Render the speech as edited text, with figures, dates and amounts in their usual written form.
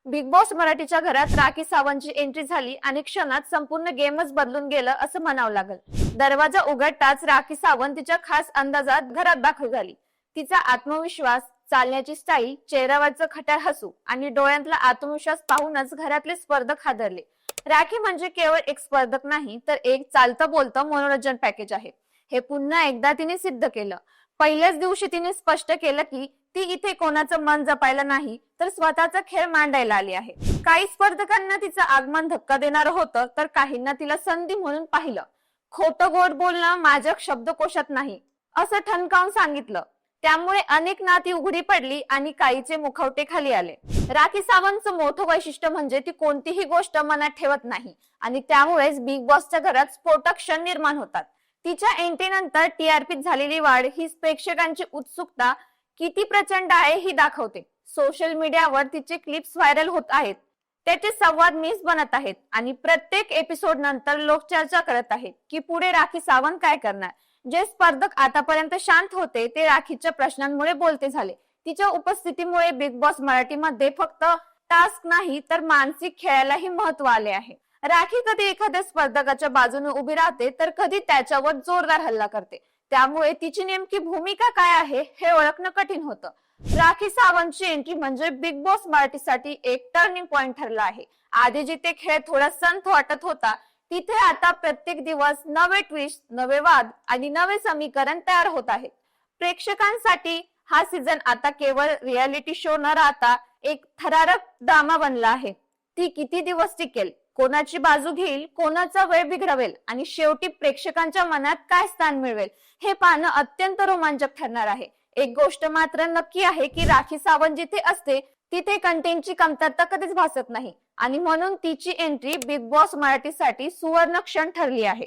Big boss मराठीच्या घरात rakhi सावंतची entry झाली आणि क्षणात संपूर्ण गेमच बदलून गेलं असं म्हणावं लागल। दरवाजा उघडताच राखी सावंत तिच्या खास अंदाजात घरात दाखल झाली। तिचा आत्मविश्वास, चालण्याची स्टाईल, चेहऱ्यावरचं खट्याळ हसू आणि डोळ्यातला आत्मविश्वास पाहूनच घरातले स्पर्धक हादरले। राखी म्हणजे केवळ एक स्पर्धक नाही, तर एक चालतं बोलतं मनोरंजन पॅकेज आहे। हे पुन्हा एकदा तिने सिद्ध केलं। पहिल्याच दिवशी तिने स्पष्ट केलं की ती इथे कोणाचं मन जपायला नाही, तर स्वतःचा खेळ मांडायला आली आहे। काही स्पर्धकांना तिचं आगमन धक्का देणारं होतं, तर काहींना तिला संधी म्हणून पाहिलं। खोटं गोड बोलणं माझ्या शब्दकोशात नाही असं ठणकावून सांगितलं। त्यामुळे अनेक नाती उघडी पडली आणि काहीचे मुखवटे खाली आले। राखी सावंतचं मोठं वैशिष्ट्य म्हणजे ती कोणतीही गोष्ट मनात ठेवत नाही आणि त्यामुळेच बिग बॉसच्या घरात स्फोटक क्षण निर्माण होतात। तिच्या एंट्रीनंतर टीआरपीत झालेली वाढ ही प्रेक्षकांची उत्सुकता किती प्रचंड आहे ही दाखवते। सोशल मीडियावर तिचे क्लिप्स व्हायरल होत आहेत, त्याचे संवाद मीम्स बनत आहेत आणि प्रत्येक एपिसोड नंतर लोक चर्चा करत आहेत की पुढे राखी सावंत काय करणार। जे स्पर्धक आतापर्यंत शांत होते ते राखीच्या प्रश्नांमुळे बोलते झाले। तिच्या उपस्थितीमुळे बिग बॉस मराठीमध्ये फक्त टास्क नाही, तर मानसिक खेळालाही महत्व आले आहे। राखी कधी एखाद्या स्पर्धकाच्या बाजूने उभी राहते, तर कधी त्याच्यावर जोरदार हल्ला करते। त्यामुळे तिची नेमकी भूमिका काय आहे हे ओळखणं कठीण होतं। राखी सावंतची एंट्री म्हणजे बिग बॉस मराठीसाठी एक टर्निंग पॉइंट ठरला आहे। आधी जिथे खेळ थोडा संथ वाटत होता, तिथे आता प्रत्येक दिवस नवे ट्विस्ट, नवे वाद आणि नवे समीकरण तयार होत आहेत। प्रेक्षकांसाठी हा सीझन आता केवळ रियालिटी शो न राहता एक थरारक ड्रामा बनला आहे। ती किती दिवस टिकेल, कोणाची बाजू घेईल, कोणाचा वेळ बिघडवेल आणि शेवटी प्रेक्षकांच्या मनात काय स्थान मिळवेल हे पाहणं अत्यंत रोमांचक ठरणार आहे। एक गोष्ट मात्र नक्की आहे की राखी सावंत जिथे असते तिथे कंटेंटची कमतरता कधीच भासत नाही आणि म्हणून तिची एंट्री बिग बॉस मराठीसाठी सुवर्ण क्षण ठरली आहे।